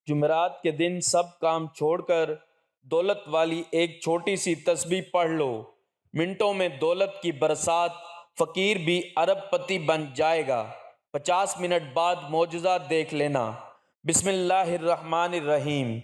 جمعرات کے دن سب کام چھوڑ کر دولت والی ایک چھوٹی سی تسبیح پڑھ لو۔ منٹوں میں دولت کی برسات، فقیر بھی ارب پتی بن جائے گا۔ 50 منٹ بعد معجزہ دیکھ لینا۔ بسم اللہ الرحمن الرحیم۔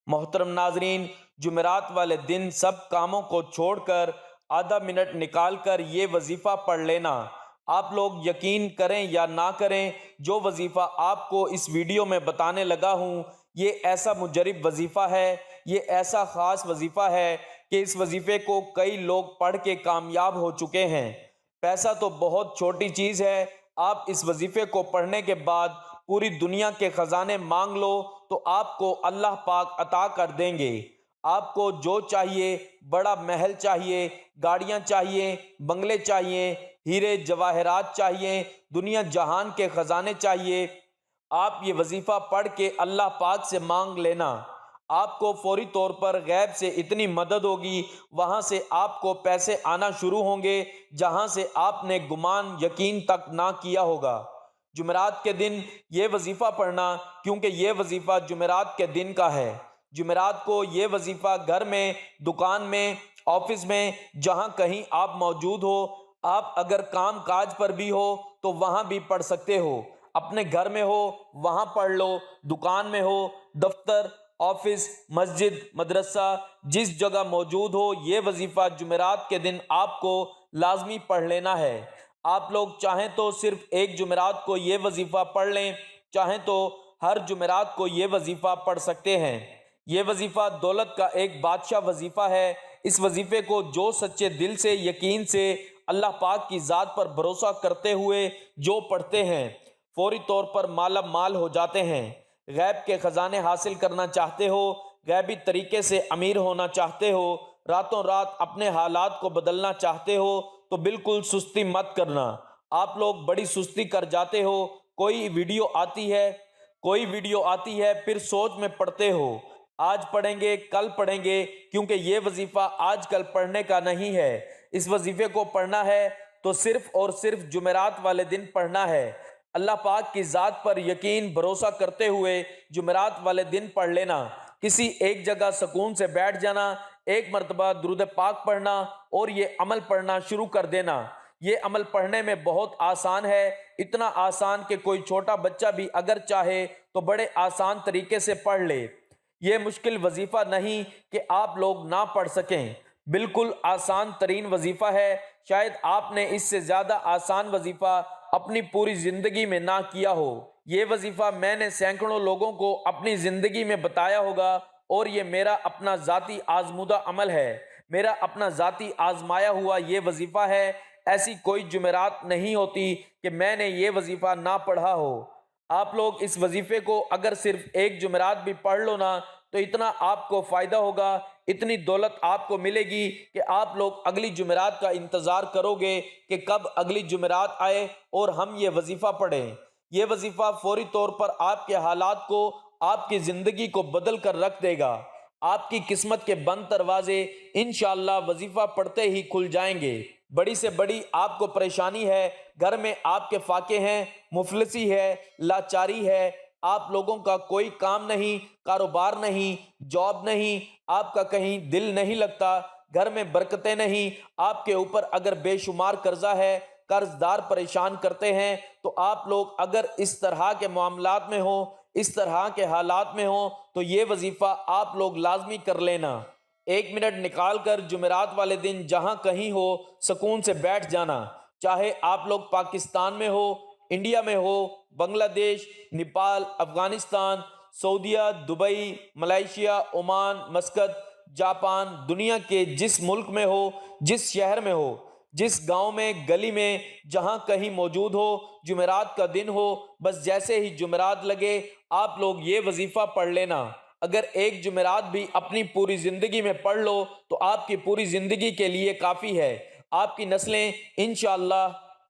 محترم ناظرین، جمعرات والے دن سب کاموں کو چھوڑ کر آدھا منٹ نکال کر یہ وظیفہ پڑھ لینا۔ آپ لوگ یقین کریں یا نہ کریں، جو وظیفہ آپ کو اس ویڈیو میں بتانے لگا ہوں، یہ ایسا مجرب وظیفہ ہے، یہ ایسا خاص وظیفہ ہے کہ اس وظیفے کو کئی لوگ پڑھ کے کامیاب ہو چکے ہیں۔ پیسہ تو بہت چھوٹی چیز ہے، آپ اس وظیفے کو پڑھنے کے بعد پوری دنیا کے خزانے مانگ لو تو آپ کو اللہ پاک عطا کر دیں گے۔ آپ کو جو چاہیے، بڑا محل چاہیے، گاڑیاں چاہیے، بنگلے چاہیے، ہیرے جواہرات چاہیے، دنیا جہان کے خزانے چاہیے، آپ یہ وظیفہ پڑھ کے اللہ پاک سے مانگ لینا۔ آپ کو فوری طور پر غیب سے اتنی مدد ہوگی، وہاں سے آپ کو پیسے آنا شروع ہوں گے جہاں سے آپ نے گمان یقین تک نہ کیا ہوگا۔ جمعرات کے دن یہ وظیفہ پڑھنا، کیونکہ یہ وظیفہ جمعرات کے دن کا ہے۔ جمعرات کو یہ وظیفہ گھر میں، دکان میں، آفس میں، جہاں کہیں آپ موجود ہو، آپ اگر کام کاج پر بھی ہو تو وہاں بھی پڑھ سکتے ہو۔ اپنے گھر میں ہو وہاں پڑھ لو، دکان میں ہو، دفتر، آفس، مسجد، مدرسہ، جس جگہ موجود ہو، یہ وظیفہ جمعرات کے دن آپ کو لازمی پڑھ لینا ہے۔ آپ لوگ چاہیں تو صرف ایک جمعرات کو یہ وظیفہ پڑھ لیں، چاہیں تو ہر جمعرات کو یہ وظیفہ پڑھ سکتے ہیں۔ یہ وظیفہ دولت کا ایک بادشاہ وظیفہ ہے۔ اس وظیفے کو جو سچے دل سے، یقین سے، اللہ پاک کی ذات پر بھروسہ کرتے ہوئے جو پڑھتے ہیں، فوری طور پر مالا مال ہو جاتے ہیں۔ غیب کے خزانے حاصل کرنا چاہتے ہو، غیبی طریقے سے امیر ہونا چاہتے ہو، راتوں رات اپنے حالات کو بدلنا چاہتے ہو تو بالکل سستی مت کرنا۔ آپ لوگ بڑی سستی کر جاتے ہو، کوئی ویڈیو آتی ہے پھر سوچ میں پڑتے ہو، آج پڑھیں گے کل پڑھیں گے، کیونکہ یہ وظیفہ آج کل پڑھنے کا نہیں ہے۔ اس وظیفے کو پڑھنا ہے تو صرف اور صرف جمعرات والے دن پڑھنا ہے۔ اللہ پاک کی ذات پر یقین بھروسہ کرتے ہوئے جمعرات والے دن پڑھ لینا۔ کسی ایک جگہ سکون سے بیٹھ جانا، ایک مرتبہ درود پاک پڑھنا اور یہ عمل پڑھنا شروع کر دینا۔ یہ عمل پڑھنے میں بہت آسان ہے، اتنا آسان کہ کوئی چھوٹا بچہ بھی اگر چاہے تو بڑے آسان طریقے سے پڑھ لے۔ یہ مشکل وظیفہ نہیں کہ آپ لوگ نہ پڑھ سکیں، بالکل آسان ترین وظیفہ ہے۔ شاید آپ نے اس سے زیادہ آسان وظیفہ اپنی پوری زندگی میں نہ کیا ہو۔ یہ وظیفہ میں نے سینکڑوں لوگوں کو اپنی زندگی میں بتایا ہوگا، اور یہ میرا اپنا ذاتی آزمودہ عمل ہے، میرا اپنا ذاتی آزمایا ہوا یہ وظیفہ ہے۔ ایسی کوئی جمعرات نہیں ہوتی کہ میں نے یہ وظیفہ نہ پڑھا ہو۔ آپ لوگ اس وظیفے کو اگر صرف ایک جمعرات بھی پڑھ لو نا تو اتنا آپ کو فائدہ ہوگا، اتنی دولت آپ کو ملے گی کہ آپ لوگ اگلی جمعرات کا انتظار کرو گے کہ کب اگلی جمعرات آئے اور ہم یہ وظیفہ پڑھیں۔ یہ وظیفہ فوری طور پر آپ کے حالات کو، آپ کی زندگی کو بدل کر رکھ دے گا۔ آپ کی قسمت کے بند دروازے انشاءاللہ وظیفہ پڑھتے ہی کھل جائیں گے۔ بڑی سے بڑی آپ کو پریشانی ہے، گھر میں آپ کے فاقے ہیں، مفلسی ہے، لاچاری ہے، آپ لوگوں کا کوئی کام نہیں، کاروبار نہیں، جاب نہیں، آپ کا کہیں دل نہیں لگتا، گھر میں برکتیں نہیں، آپ کے اوپر اگر بے شمار قرضہ ہے، قرض دار پریشان کرتے ہیں، تو آپ لوگ اگر اس طرح کے معاملات میں ہوں، اس طرح کے حالات میں ہوں تو یہ وظیفہ آپ لوگ لازمی کر لینا۔ 1 منٹ نکال کر جمعرات والے دن جہاں کہیں ہو سکون سے بیٹھ جانا، چاہے آپ لوگ پاکستان میں ہو، انڈیا میں ہو، بنگلہ دیش، نیپال، افغانستان، سعودیہ، Dubai, Malaysia, Oman, Muscat, Japan, دنیا کے جس ملک میں ہو، جس شہر میں ہو، جس گاؤں میں، گلی میں، جہاں کہیں موجود ہو، جمعرات کا دن ہو، بس جیسے ہی جمعرات لگے آپ لوگ یہ وظیفہ پڑھ لینا۔ اگر ایک جمعرات بھی اپنی پوری زندگی میں پڑھ لو تو آپ کی پوری زندگی کے لیے کافی ہے۔ آپ کی نسلیں انشاءاللہ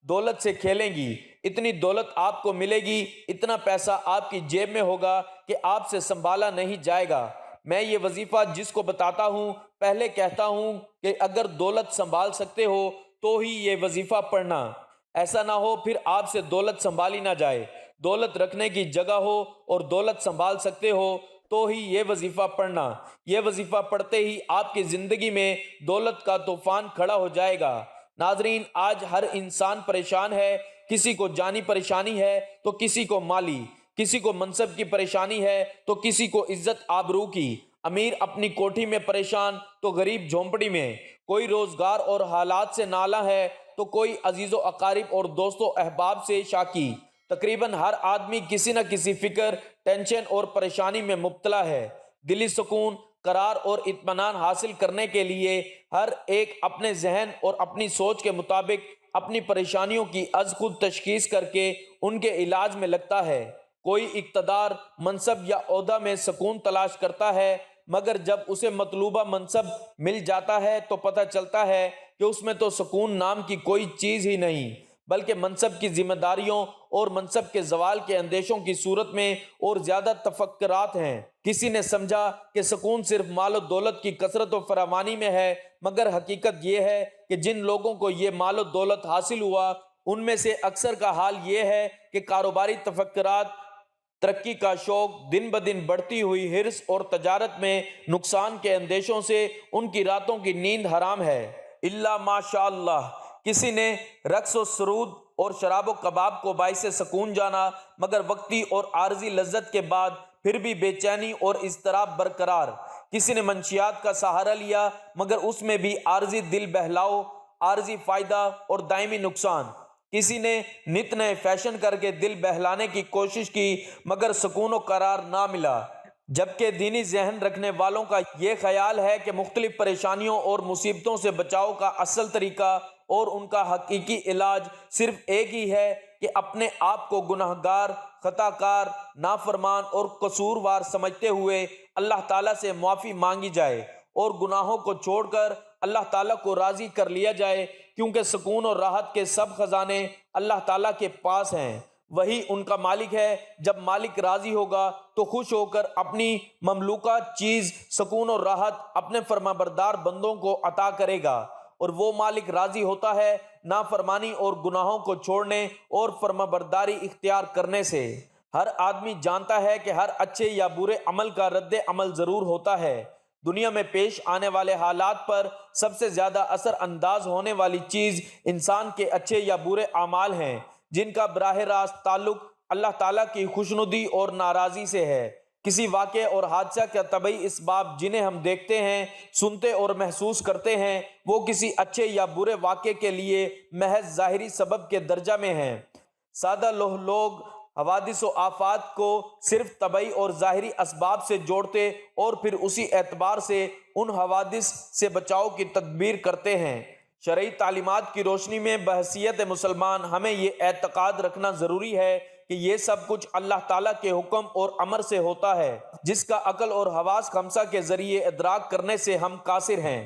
دولت سے کھیلیں گی، اتنی دولت آپ کو ملے گی، اتنا پیسہ آپ کی جیب میں ہوگا کہ آپ سے سنبھالا نہیں جائے گا۔ میں یہ وظیفہ جس کو بتاتا ہوں پہلے کہتا ہوں کہ اگر دولت سنبھال سکتے ہو تو ہی یہ وظیفہ پڑھنا، ایسا نہ ہو پھر آپ سے دولت سنبھالی نہ جائے۔ دولت رکھنے کی جگہ ہو اور دولت سنبھال سکتے ہو تو ہی یہ وظیفہ پڑھنا۔ یہ وظیفہ پڑھتے ہی آپ کی زندگی میں دولت کا طوفان کھڑا ہو جائے گا۔ ناظرین، آج ہر انسان پریشان ہے، کسی کو جانی پریشانی ہے تو کسی کو مالی، کسی کو منصب کی پریشانی ہے تو کسی کو عزت آبرو کی، امیر اپنی کوٹھی میں پریشان تو غریب جھونپڑی میں، کوئی روزگار اور حالات سے نالاں ہے تو کوئی عزیز و اقارب اور دوست و احباب سے شاکی۔ تقریباً ہر آدمی کسی نہ کسی فکر، ٹینشن اور پریشانی میں مبتلا ہے۔ دلی سکون، قرار اور اطمینان حاصل کرنے کے لیے ہر ایک اپنے ذہن اور اپنی سوچ کے مطابق اپنی پریشانیوں کی از خود تشخیص کر کے ان کے علاج میں لگتا ہے۔ کوئی اقتدار، منصب یا عہدہ میں سکون تلاش کرتا ہے، مگر جب اسے مطلوبہ منصب مل جاتا ہے تو پتہ چلتا ہے کہ اس میں تو سکون نام کی کوئی چیز ہی نہیں، بلکہ منصب کی ذمہ داریوں اور منصب کے زوال کے اندیشوں کی صورت میں اور زیادہ تفکرات ہیں۔ کسی نے سمجھا کہ سکون صرف مال و دولت کی کثرت و فراوانی میں ہے، مگر حقیقت یہ ہے کہ جن لوگوں کو یہ مال و دولت حاصل ہوا، ان میں سے اکثر کا حال یہ ہے کہ کاروباری تفکرات، ترقی کا شوق، دن بدن بڑھتی ہوئی حرص اور تجارت میں نقصان کے اندیشوں سے ان کی راتوں کی نیند حرام ہے۔ الا ماشاء اللہ، کسی نے رقص و سرود اور شراب و کباب کو باعث سکون جانا، مگر وقتی اور عارضی لذت کے بعد پھر بھی بے چینی اور اضطراب برقرار۔ کسی نے منشیات کا سہارا لیا، مگر اس میں بھی عارضی دل بہلاؤ، عارضی فائدہ اور دائمی نقصان۔ کسی نے نت نئے فیشن کر کے دل بہلانے کی کوشش کی، مگر سکون و قرار نہ ملا۔ جبکہ دینی ذہن رکھنے والوں کا یہ خیال ہے کہ مختلف پریشانیوں اور مصیبتوں سے بچاؤ کا اصل طریقہ اور ان کا حقیقی علاج صرف ایک ہی ہے کہ اپنے آپ کو گناہ گار، خطا کار، نافرمان اور قصوروار سمجھتے ہوئے اللہ تعالیٰ سے معافی مانگی جائے اور گناہوں کو چھوڑ کر اللہ تعالیٰ کو راضی کر لیا جائے، کیونکہ سکون اور راحت کے سب خزانے اللہ تعالیٰ کے پاس ہیں، وہی ان کا مالک ہے۔ جب مالک راضی ہوگا تو خوش ہو کر اپنی مملوکہ چیز سکون اور راحت اپنے فرمانبردار بندوں کو عطا کرے گا، اور وہ مالک راضی ہوتا ہے نافرمانی اور گناہوں کو چھوڑنے اور فرمانبرداری اختیار کرنے سے۔ ہر آدمی جانتا ہے کہ ہر اچھے یا برے عمل کا رد عمل ضرور ہوتا ہے۔ دنیا میں پیش آنے والے حالات پر سب سے زیادہ اثر انداز ہونے والی چیز انسان کے اچھے یا برے اعمال ہیں، جن کا براہ راست تعلق اللہ تعالیٰ کی خوشنودی اور ناراضی سے ہے۔ کسی واقعے اور حادثہ کا طبعی اسباب جنہیں ہم دیکھتے ہیں، سنتے اور محسوس کرتے ہیں، وہ کسی اچھے یا برے واقعے کے لیے محض ظاہری سبب کے درجہ میں ہیں۔ سادہ لوگ حوادث و آفات کو صرف طبعی اور ظاہری اسباب سے جوڑتے اور پھر اسی اعتبار سے ان حوادث سے بچاؤ کی تدبیر کرتے ہیں۔ شرعی تعلیمات کی روشنی میں بحیثیت مسلمان ہمیں یہ اعتقاد رکھنا ضروری ہے کہ یہ سب کچھ اللہ تعالیٰ کے حکم اور امر سے ہوتا ہے، جس کا عقل اور حواس خمسہ کے ذریعے ادراک کرنے سے ہم قاصر ہیں۔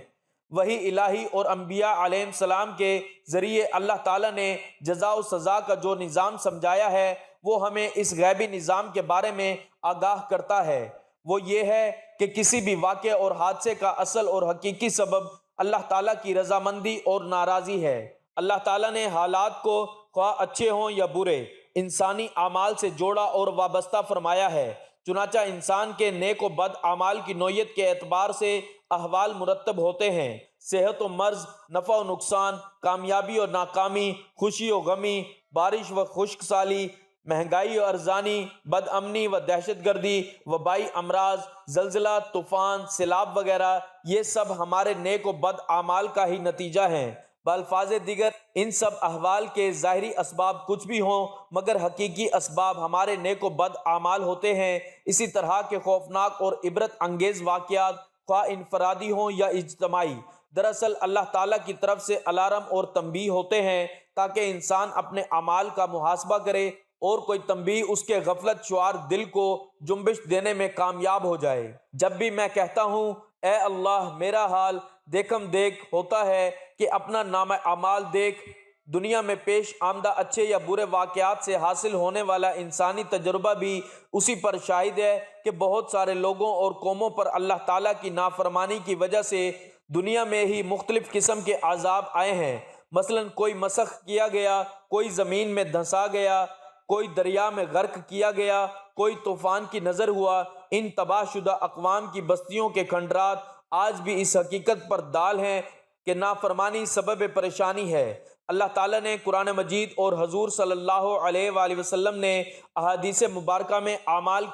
وہی الہی اور انبیاء علیہ السلام کے ذریعے اللہ تعالیٰ نے جزا و سزا کا جو نظام سمجھایا ہے، وہ ہمیں اس غیبی نظام کے بارے میں آگاہ کرتا ہے۔ وہ یہ ہے کہ کسی بھی واقعے اور حادثے کا اصل اور حقیقی سبب اللہ تعالیٰ کی رضامندی اور ناراضی ہے۔ اللہ تعالیٰ نے حالات کو خواہ اچھے ہوں یا برے انسانی اعمال سے جوڑا اور وابستہ فرمایا ہے، چنانچہ انسان کے نیک و بد اعمال کی نوعیت کے اعتبار سے احوال مرتب ہوتے ہیں۔ صحت و مرض، نفع و نقصان، کامیابی و ناکامی، خوشی و غمی، بارش و خشک سالی، مہنگائی و ارزانی، بد امنی و دہشت گردی، وبائی امراض، زلزلہ، طوفان، سیلاب وغیرہ، یہ سب ہمارے نیک و بد اعمال کا ہی نتیجہ ہیں۔ بالفاظ دیگر، ان سب احوال کے ظاہری اسباب کچھ بھی ہوں، مگر حقیقی اسباب ہمارے نیک و بد اعمال ہوتے ہیں۔ اسی طرح کے خوفناک اور عبرت انگیز واقعات، خواہ انفرادی ہوں یا اجتماعی، دراصل اللہ تعالیٰ کی طرف سے الارم اور تنبیہ ہوتے ہیں، تاکہ انسان اپنے اعمال کا محاسبہ کرے اور کوئی تنبیہ اس کے غفلت شعار دل کو جنبش دینے میں کامیاب ہو جائے۔ جب بھی میں کہتا ہوں اے اللہ میرا حال دیکھم دیکھ، ہوتا ہے کہ اپنا نامہ اعمال دیکھ۔ دنیا میں پیش آمدہ اچھے یا برے واقعات سے حاصل ہونے والا انسانی تجربہ بھی اسی پر شاہد ہے کہ بہت سارے لوگوں اور قوموں پر اللہ تعالیٰ کی نافرمانی کی وجہ سے دنیا میں ہی مختلف قسم کے عذاب آئے ہیں۔ مثلاً کوئی مسخ کیا گیا، کوئی زمین میں دھنسا گیا، کوئی دریا میں غرق کیا گیا، کوئی طوفان کی نظر ہوا، ان تباہ شدہ اقوام کی بستیوں کے کھنڈرات آج بھی اس حقیقت پر دال ہیں کہ نافرمانی سبب پریشانی ہے۔ اللہ تعالیٰ نے قرآن مجید اور حضور صلی اللہ علیہ وآلہ وسلم نے احادیث مبارکہ میں اعمال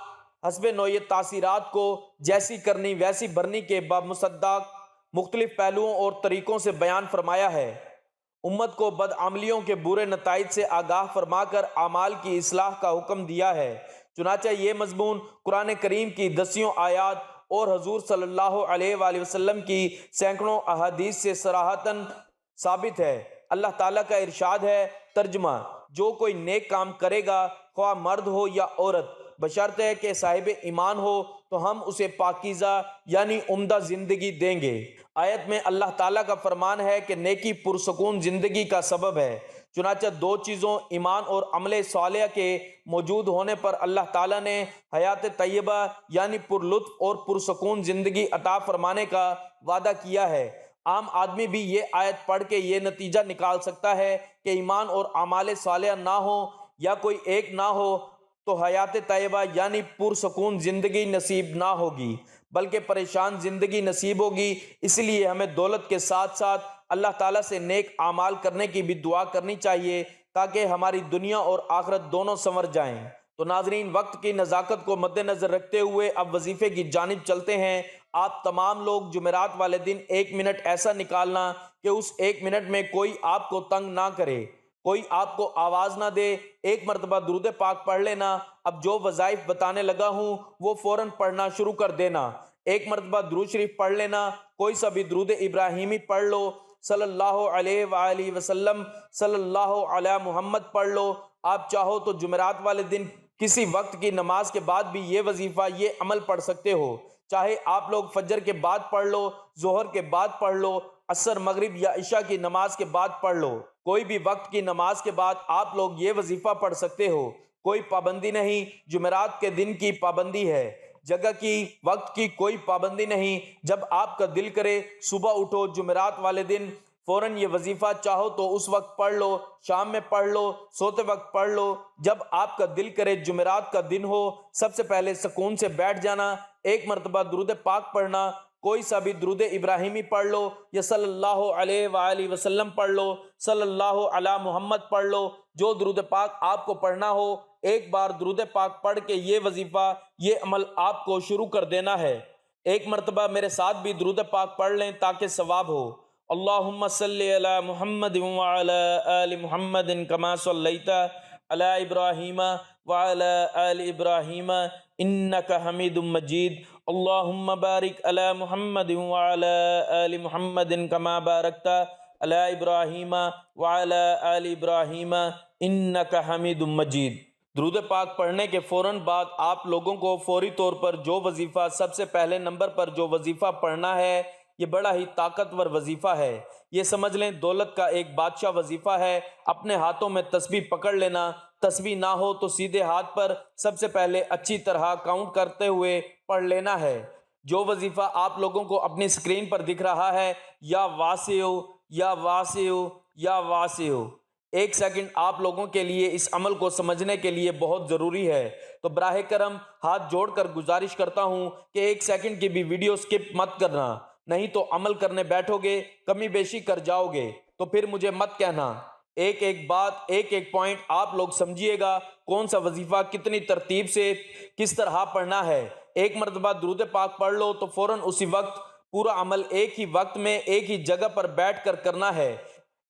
حسب نوع تاثیرات کو جیسی کرنی ویسی بھرنی کے بامصداق مختلف پہلوؤں اور طریقوں سے بیان فرمایا ہے۔ امت کو بدعملیوں کے برے نتائج سے آگاہ فرما کر اعمال کی اصلاح کا حکم دیا ہے۔ چنانچہ یہ مضمون قرآن کریم کی دسیوں آیات اور حضور صلی اللہ علیہ وآلہ وسلم کی سینکڑوں احادیث سے صراحتاً ثابت ہے۔ اللہ تعالیٰ کا ارشاد ہے، ترجمہ: جو کوئی نیک کام کرے گا، خواہ مرد ہو یا عورت، بشرط ہے کہ صاحب ایمان ہو، تو ہم اسے پاکیزہ یعنی عمدہ زندگی دیں گے۔ آیت میں اللہ تعالیٰ کا فرمان ہے کہ نیکی پرسکون زندگی کا سبب ہے۔ چنانچہ دو چیزوں ایمان اور عمل صالح کے موجود ہونے پر اللہ تعالیٰ نے حیات طیبہ یعنی پرلطف اور پرسکون زندگی عطا فرمانے کا وعدہ کیا ہے۔ عام آدمی بھی یہ آیت پڑھ کے یہ نتیجہ نکال سکتا ہے کہ ایمان اور اعمال صالحہ نہ ہو یا کوئی ایک نہ ہو تو حیات طیبہ یعنی پرسکون زندگی نصیب نہ ہوگی، بلکہ پریشان زندگی نصیب ہوگی۔ اس لیے ہمیں دولت کے ساتھ ساتھ اللہ تعالیٰ سے نیک اعمال کرنے کی بھی دعا کرنی چاہیے تاکہ ہماری دنیا اور آخرت دونوں سنور جائیں۔ تو ناظرین، وقت کی نزاکت کو مد نظر رکھتے ہوئے اب وظیفے کی جانب چلتے ہیں۔ آپ تمام لوگ جمعرات والے دن 1 منٹ ایسا نکالنا کہ اس 1 منٹ میں کوئی آپ کو تنگ نہ کرے، کوئی آپ کو آواز نہ دے۔ 1 مرتبہ درود پاک پڑھ لینا۔ اب جو وظائف بتانے لگا ہوں وہ فوراً پڑھنا شروع کر دینا۔ 1 مرتبہ درود شریف پڑھ لینا، کوئی سا بھی درود ابراہیمی پڑھ لو، صلی اللہ علیہ وآلہ وسلم، صلی اللہ علی محمد پڑھ لو۔ آپ چاہو تو جمعرات والے دن کسی وقت کی نماز کے بعد بھی یہ وظیفہ، یہ عمل پڑھ سکتے ہو۔ چاہے آپ لوگ فجر کے بعد پڑھ لو، ظہر کے بعد پڑھ لو، عصر، مغرب یا عشاء کی نماز کے بعد پڑھ لو، کوئی بھی وقت کی نماز کے بعد آپ لوگ یہ وظیفہ پڑھ سکتے ہو۔ کوئی پابندی نہیں، جمعرات کے دن کی پابندی ہے، جگہ کی، وقت کی کوئی پابندی نہیں۔ جب آپ کا دل کرے صبح اٹھو جمعرات والے دن فوراً یہ وظیفہ چاہو تو اس وقت پڑھ لو، شام میں پڑھ لو، سوتے وقت پڑھ لو، جب آپ کا دل کرے جمعرات کا دن ہو۔ سب سے پہلے سکون سے بیٹھ جانا، 1 مرتبہ درود پاک پڑھنا، کوئی سا بھی درود ابراہیمی پڑھ لو یا صلی اللہ علیہ وآلہ وسلم پڑھ لو، صلی اللہ علی محمد پڑھ لو، جو درود پاک آپ کو پڑھنا ہو۔ ایک بار درود پاک پڑھ کے یہ وظیفہ، یہ عمل آپ کو شروع کر دینا ہے۔ 1 مرتبہ میرے ساتھ بھی درود پاک پڑھ لیں تاکہ ثواب ہو۔ اللہم صلی علی محمد وعلی آل محمد کما صلیت علی ابراہیم وعلی آل ابراہیم انک حمید مجید۔ اللہم بارک علی محمد وعلی آل محمد کما بارکت علی ابراہیم وعلی آل ابراہیم انک حمید مجید۔ درود پاک پڑھنے کے فوراً بعد آپ لوگوں کو فوری طور پر جو وظیفہ، سب سے پہلے نمبر پر جو وظیفہ پڑھنا ہے، یہ بڑا ہی طاقتور وظیفہ ہے۔ یہ سمجھ لیں دولت کا ایک بادشاہ وظیفہ ہے۔ اپنے ہاتھوں میں تسبیح پکڑ لینا، تسبیح نہ ہو تو سیدھے ہاتھ پر سب سے پہلے اچھی طرح کاؤنٹ کرتے ہوئے پڑھ لینا ہے۔ جو وظیفہ آپ لوگوں کو اپنی سکرین پر دکھ رہا ہے، یا واسع یا واسع یا واسع، 1 سیکنڈ آپ لوگوں کے لیے اس عمل کو سمجھنے کے لیے بہت ضروری ہے۔ تو براہ کرم ہاتھ جوڑ کر گزارش کرتا ہوں کہ 1 سیکنڈ کی بھی ویڈیو سکپ مت کرنا، نہیں تو عمل کرنے بیٹھو گے کمی بیشی کر جاؤ گے تو پھر مجھے مت کہنا۔ ایک ایک بات، ایک ایک پوائنٹ آپ لوگ سمجھیے گا، کون سا وظیفہ کتنی ترتیب سے کس طرح پڑھنا ہے۔ 1 مرتبہ درود پاک پڑھ لو تو فوراً اسی وقت پورا عمل ایک ہی وقت میں ایک ہی جگہ پر بیٹھ کر کرنا ہے۔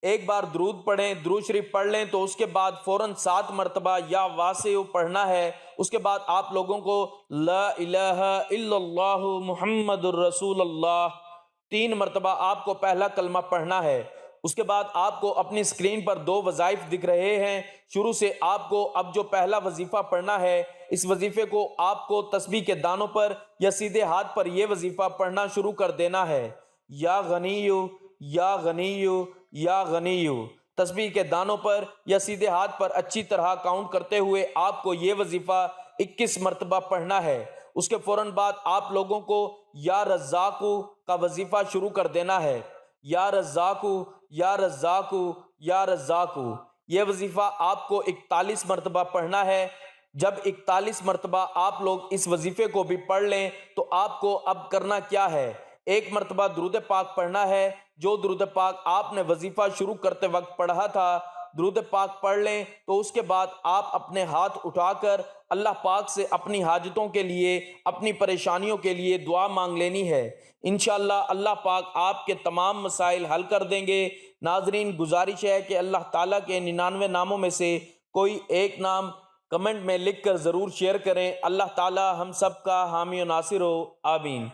ایک بار درود پڑھیں، درود شریف پڑھ لیں تو اس کے بعد فوراً 7 مرتبہ یا واسع پڑھنا ہے۔ اس کے بعد آپ لوگوں کو لا الہ الا اللہ محمد الرسول اللہ 3 مرتبہ آپ کو پہلا کلمہ پڑھنا ہے۔ اس کے بعد آپ کو اپنی سکرین پر 2 وظائف دکھ رہے ہیں۔ شروع سے آپ کو اب جو پہلا وظیفہ پڑھنا ہے، اس وظیفے کو آپ کو تسبیح کے دانوں پر یا سیدھے ہاتھ پر یہ وظیفہ پڑھنا شروع کر دینا ہے۔ یا غنیو یا غنیو یا غنیو، تسبیح کے دانوں پر یا سیدھے ہاتھ پر اچھی طرح کاؤنٹ کرتے ہوئے آپ کو یہ وظیفہ 21 مرتبہ پڑھنا ہے۔ اس کے فوراً بعد آپ لوگوں کو یا رزاقو کا وظیفہ شروع کر دینا ہے۔ یا رزاقو یا رزاقو یا رزاقو، یہ وظیفہ آپ کو 41 مرتبہ پڑھنا ہے۔ جب 41 مرتبہ آپ لوگ اس وظیفے کو بھی پڑھ لیں تو آپ کو اب کرنا کیا ہے؟ ایک مرتبہ درود پاک پڑھنا ہے، جو درود پاک آپ نے وظیفہ شروع کرتے وقت پڑھا تھا، درود پاک پڑھ لیں تو اس کے بعد آپ اپنے ہاتھ اٹھا کر اللہ پاک سے اپنی حاجتوں کے لیے، اپنی پریشانیوں کے لیے دعا مانگ لینی ہے۔ انشاءاللہ اللہ پاک آپ کے تمام مسائل حل کر دیں گے۔ ناظرین، گزارش ہے کہ اللہ تعالیٰ کے 99 ناموں میں سے کوئی ایک نام کمنٹ میں لکھ کر ضرور شیئر کریں۔ اللہ تعالیٰ ہم سب کا حامی و ناصر ہو، آمین۔